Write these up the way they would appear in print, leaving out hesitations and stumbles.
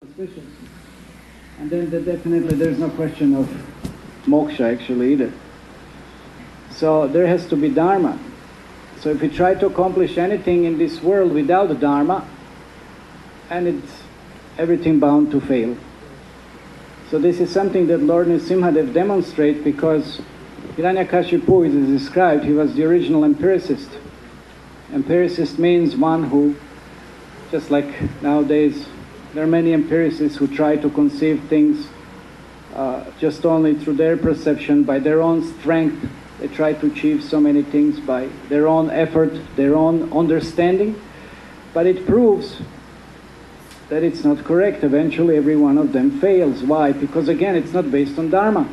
auspicious. And then definitely there's no question of moksha actually either. So there has to be dharma. So if we try to accomplish anything in this world without the dharma, and it's everything bound to fail. So this is something that Lord Narasimhadev demonstrates, because Hiranyakashipu is described, he was the original empiricist. Empiricist means one who, just like nowadays, there are many empiricists who try to conceive things just only through their perception, by their own strength. They try to achieve so many things by their own effort, their own understanding. But it proves that it's not correct. Eventually every one of them fails. Why? Because again, it's not based on Dharma.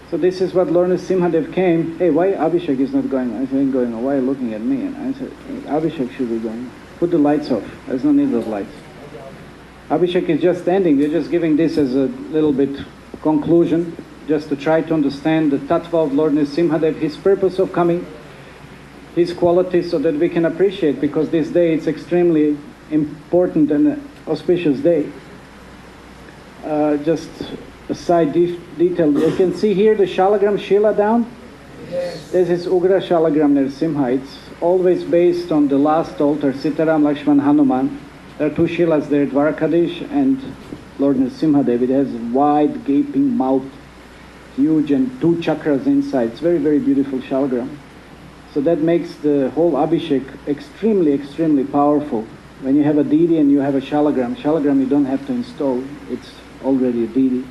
So this is what Lord Narasimhadev came. Hey, why Abhishek is not going on? I said, going on. Why are you looking at me? And I said, Abhishek should be going. Put the lights off. There's no need of lights. Abhishek is just standing. We're just giving this as a little bit conclusion, just to try to understand the tattva of Lord Narasimhadev, his purpose of coming, his qualities, so that we can appreciate, because this day it's extremely important and auspicious day. Just a side detail. You can see here the Shalagram Shila down. Yes. This is Ugra Shalagram Narasimha. It's always based on the last altar, Sitaram Lakshman Hanuman. There are two Shilas there, Dwarkadish and Lord Narasimhadev. It has a wide gaping mouth, huge, and two chakras inside. It's very, very beautiful Shalagram. So that makes the whole Abhishek extremely, extremely powerful. When you have a deity and you have a Shalagram you don't have to install, it's already a deity.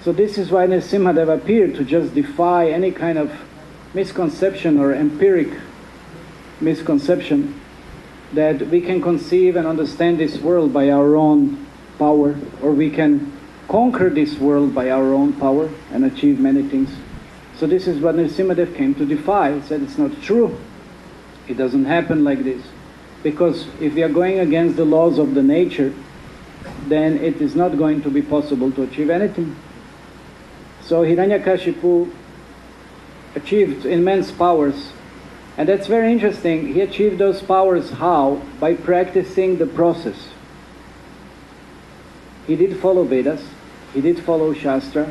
So this is why Narasimhadev appeared, to just defy any kind of misconception or empiric misconception that we can conceive and understand this world by our own power, or we can conquer this world by our own power and achieve many things. So this is what Narasimhadev came to defy. He said it's not true. It doesn't happen like this. Because if we are going against the laws of the nature, then it is not going to be possible to achieve anything. So Hiranyakashipu achieved immense powers. And that's very interesting. He achieved those powers how? By practicing the process. He did follow Vedas, he did follow Shastra,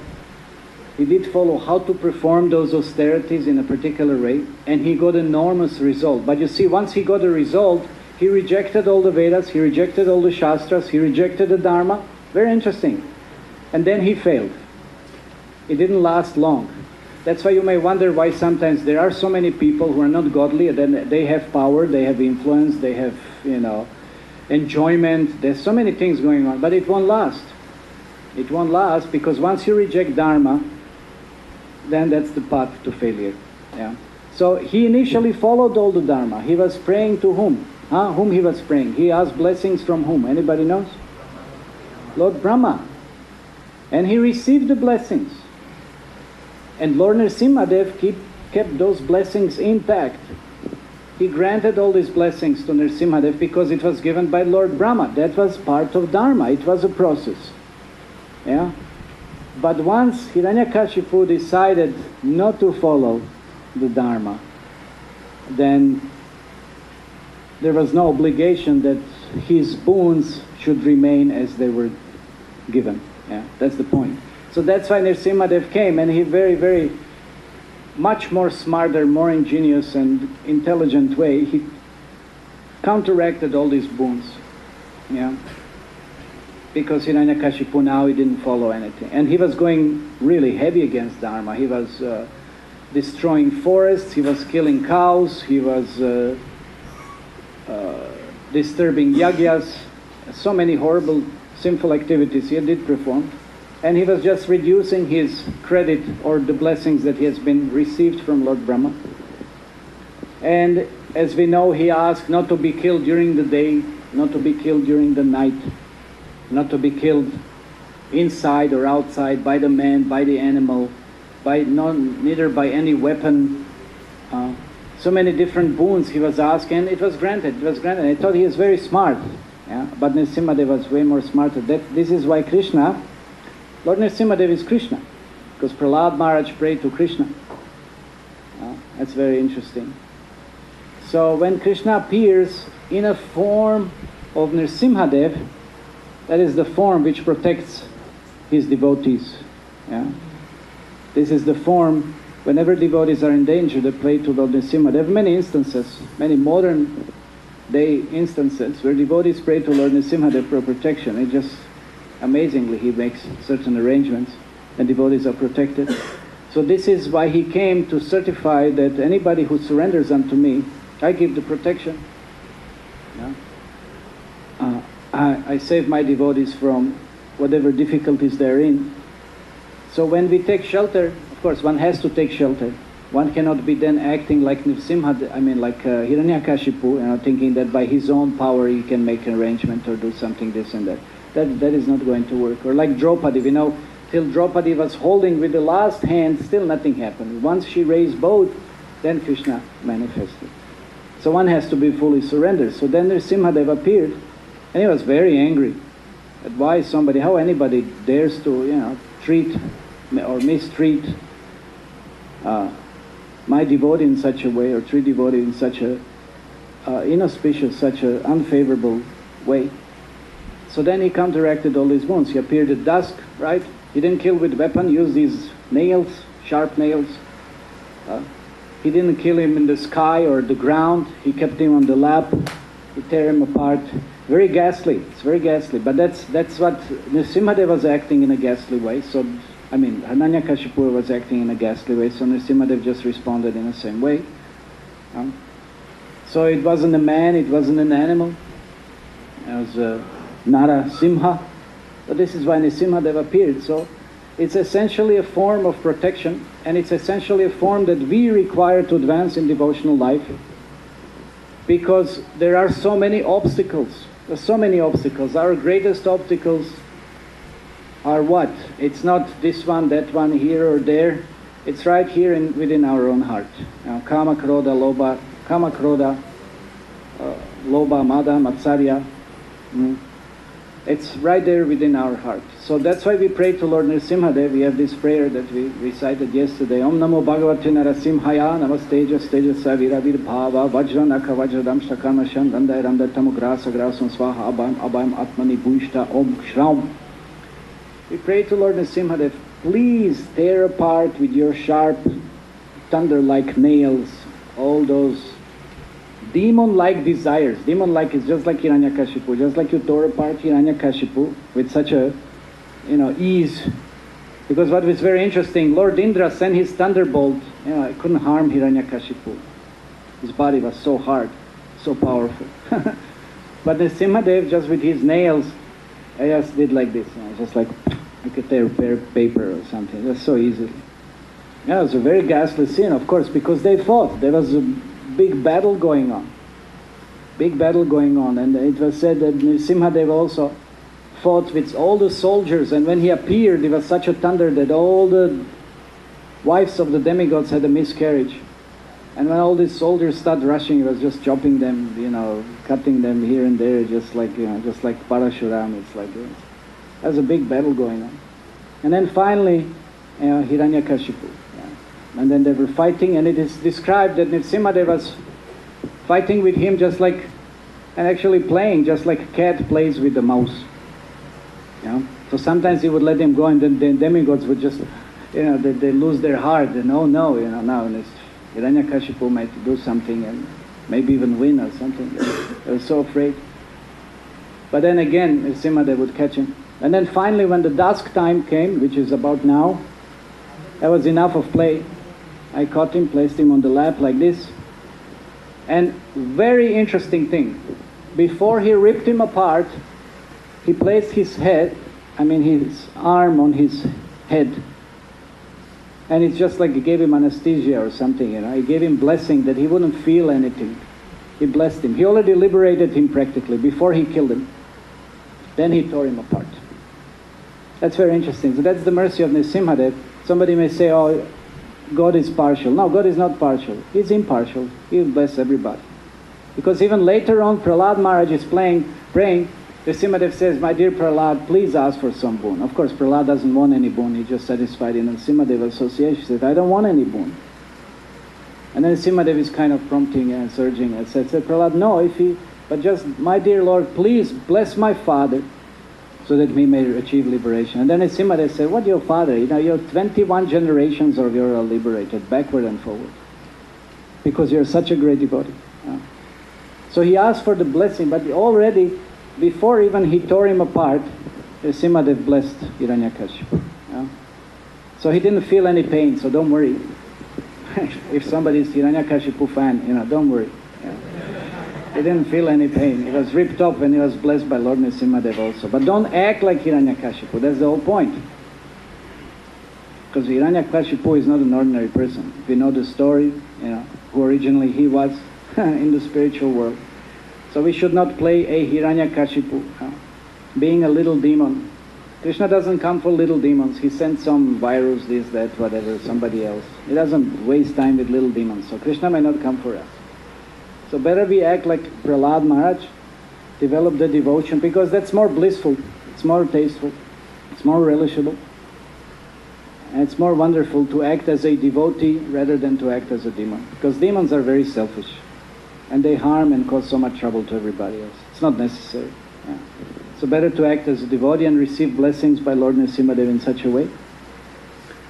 he did follow how to perform those austerities in a particular way, and he got enormous result. But you see, once he got a result, he rejected all the Vedas, he rejected all the Shastras, he rejected the Dharma. Very interesting. And then he failed. It didn't last long. That's why you may wonder why sometimes there are so many people who are not godly, and then they have power, they have influence, they have, enjoyment, there's so many things going on, but it won't last. It won't last, because once you reject Dharma, then that's the path to failure. Yeah. So he initially followed all the Dharma. He was praying to whom? Whom he was praying? He asked blessings from whom? Anybody knows? Lord Brahma. And he received the blessings. And Lord Narasimhadev kept those blessings intact. He granted all these blessings to Narasimhadev because it was given by Lord Brahma. That was part of Dharma. It was a process. Yeah? But once Hiranyakashipu decided not to follow the Dharma, then there was no obligation that his boons should remain as they were given. Yeah? That's the point. So that's why Narasimhadev came, and he very, very much more smarter, more ingenious and intelligent way, he counteracted all these boons. Yeah? Because Hiranyakashipu now, he didn't follow anything. And he was going really heavy against Dharma. He was destroying forests, he was killing cows, he was disturbing yagyas, so many horrible, sinful activities he did perform. And he was just reducing his credit or the blessings that he has been received from Lord Brahma. And as we know, he asked not to be killed during the day, not to be killed during the night, not to be killed inside or outside by the man, by the animal, neither by any weapon. So many different boons he was asking, and it was granted. It was granted. I thought he was very smart, yeah? But Narasimhadev was way more smarter. This is why Krishna, Lord Narasimhadev is Krishna, because Prahlad Maharaj prayed to Krishna. That's very interesting. So when Krishna appears in a form of Narasimhadev, That is the form which protects his devotees. Yeah? This is the form, whenever devotees are in danger, they pray to Lord Nrsimha. There are many instances, many modern day instances, where devotees pray to Lord Nrsimhadev for protection. It just, amazingly, he makes certain arrangements, and devotees are protected. So this is why he came to certify that anybody who surrenders unto me, I give the protection. Yeah? I save my devotees from whatever difficulties they're in. So when we take shelter, of course one has to take shelter. One cannot be then acting like Nrsimha, like Hiranyakashipu, thinking that by his own power he can make an arrangement or do something this and that. That is not going to work. Or like Draupadi, till Draupadi was holding with the last hand, still nothing happened. Once she raised both, then Krishna manifested. So one has to be fully surrendered. So then Nrsimhadev appeared, and he was very angry at how anybody dares to, treat or mistreat my devotee in such a way, or treat devotee in such a inauspicious, such an unfavorable way. So then he counteracted all these wounds. He appeared at dusk, right? He didn't kill with weapon, used these nails, sharp nails. He didn't kill him in the sky or the ground. He kept him on the lap. He tear him apart. Very ghastly. It's very ghastly. But that's what Nrsimhadev was acting in a ghastly way. So Hiranyakashipu was acting in a ghastly way. So Nrsimhadev just responded in the same way. So it wasn't a man. It wasn't an animal. It was Narasimha. But this is why Nrsimhadev appeared. So it's essentially a form of protection, and it's essentially a form that we require to advance in devotional life, because there are so many obstacles. There's so many obstacles. Our greatest obstacles are what? It's not this one, that one, here or there. It's right here within our own heart. Kama, Krodha, Lobha, Mada, Matsarya. It's right there within our heart. So that's why we pray to Lord Nrsimhadev. We have this prayer that we recited yesterday. Om Namo Bhagavate Narasimhaya Namasteja Stejasa Viravid Bhava Vajranaka Vajradam Shakamashan Dandai Randatamo Grasa Grasam Swaha Abhayam Atmani Bhuishta Om Shraum. We pray to Lord Nrsimhadev, please tear apart with your sharp, thunder-like nails all those demon-like desires. Demon-like is just like Hiranyakashipu, just like you tore apart Hiranyakashipu with such a, ease. Because what was very interesting, Lord Indra sent his thunderbolt, it couldn't harm Hiranyakashipu. His body was so hard, so powerful. But Nrsimhadev, just with his nails, I just did like this, just like you could tear paper or something, just so easily. Yeah, it was a very ghastly scene, of course, because they fought. There was a big battle going on. Big battle going on. And it was said that Nrsimhadev also fought with all the soldiers, and when he appeared, there was such a thunder that all the wives of the demigods had a miscarriage. And when all these soldiers started rushing, he was just chopping them, cutting them here and there, just like Parashuram. It's like this. There was a big battle going on. And then finally, Hiranyakashipu. And then they were fighting, and it is described that Nrsimhadev was fighting with him just like, and actually playing just like a cat plays with a mouse. So sometimes he would let him go, and then the demigods would just, they lose their heart, and now Hiranyakashipu might do something and maybe even win or something. They were so afraid. But then again, Nrsimhadev would catch him. And then finally, when the dusk time came, which is about now, that was enough of play. I caught him, placed him on the lap like this. And very interesting thing, before he ripped him apart, he placed his arm on his head. And it's just like he gave him anesthesia or something, He gave him blessing that he wouldn't feel anything. He blessed him. He already liberated him practically before he killed him. Then he tore him apart. That's very interesting. So that's the mercy of Nrsimhadev. Somebody may say, oh, God is partial. No, God is not partial. He's impartial. He will bless everybody. Because even later on, Prahlad Maharaj is praying, Nrsimhadev says, my dear Prahlad, please ask for some boon. Of course, Prahlad doesn't want any boon. He's just satisfied in Nrsimhadev association. He said, I don't want any boon. And then Nrsimhadev is kind of prompting and surging and said, Prahlad, no, but just, my dear Lord, please bless my father so that we may achieve liberation. And then Narasimhadev said, what your father, you're 21 generations of you're liberated, backward and forward, because you're such a great devotee. So he asked for the blessing, but already, before even he tore him apart, Narasimhadev blessed Hiranyakashipu. So he didn't feel any pain, so don't worry. If somebody is Hiranyakashipu fan, don't worry. He didn't feel any pain. He was ripped off when he was blessed by Lord Narasimhadev also. But don't act like Hiranyakashipu, that's the whole point. Because Hiranyakashipu is not an ordinary person. We know the story, who originally he was in the spiritual world. So we should not play a Hiranyakashipu, being a little demon. Krishna doesn't come for little demons. He sends some virus, this, that, whatever, somebody else. He doesn't waste time with little demons. So Krishna may not come for us. So better we act like Prahlad Maharaj, develop the devotion, because that's more blissful, it's more tasteful, it's more relishable, and it's more wonderful to act as a devotee rather than to act as a demon. Because demons are very selfish, and they harm and cause so much trouble to everybody else. It's not necessary. So better to act as a devotee and receive blessings by Lord Narasimhadev in such a way.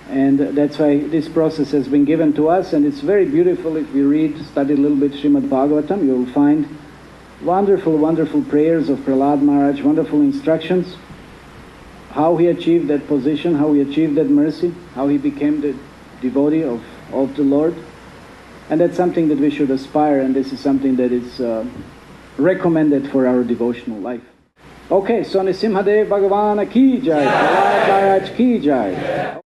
And that's why this process has been given to us, and it's very beautiful. If you study a little bit Srimad Bhagavatam, you will find wonderful, wonderful prayers of Prahlad Maharaj, wonderful instructions, how he achieved that position, how he achieved that mercy, how he became the devotee of the Lord. And that's something that we should aspire, and this is something that is recommended for our devotional life. Okay, so Narasimhadev Bhagavan ki jai, Prahlad Maharaj ki jai.